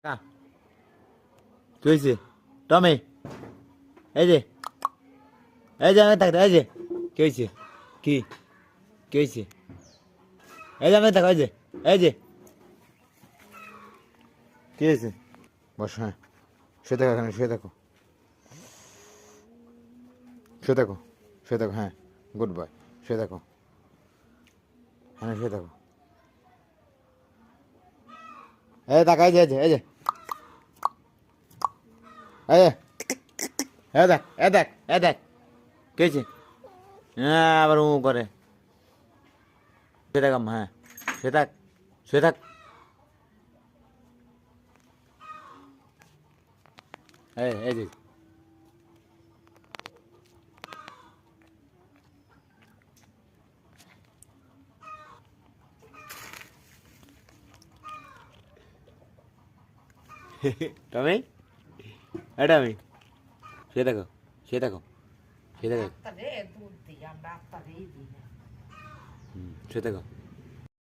কি হয়েছে টমি? এই যে আমি থাকতে, এই যে কি হয়েছে? কি কি হয়েছে? এই যে আমি থাকো, এই যে কি হয়েছে? বস, হ্যাঁ শুয়ে থাকো, এখানে শুয়ে থাকো, শুয়ে থাকো, শুয়ে থাকো, হ্যাঁ গুড বয়, শুয়ে থাকো, হ্যাঁ শুয়ে থাকো। এই দেখ, এই যে এই যে এই যে দেখ, দেখ, দেখ কি হয়েছে? হ্যাঁ আবার ও করে। শুয়ে থাক আম্মা, হ্যাঁ শুয়ে থাক, শুয়ে থাক। এই যে টমি, এটা আমি শুয়ে থাকো, শুয়ে থাকো, শুয়ে থাকো, ডাক্তারে দুধ দিই আমরা ডাক্তারেই দিই না। শুয়ে থাকো।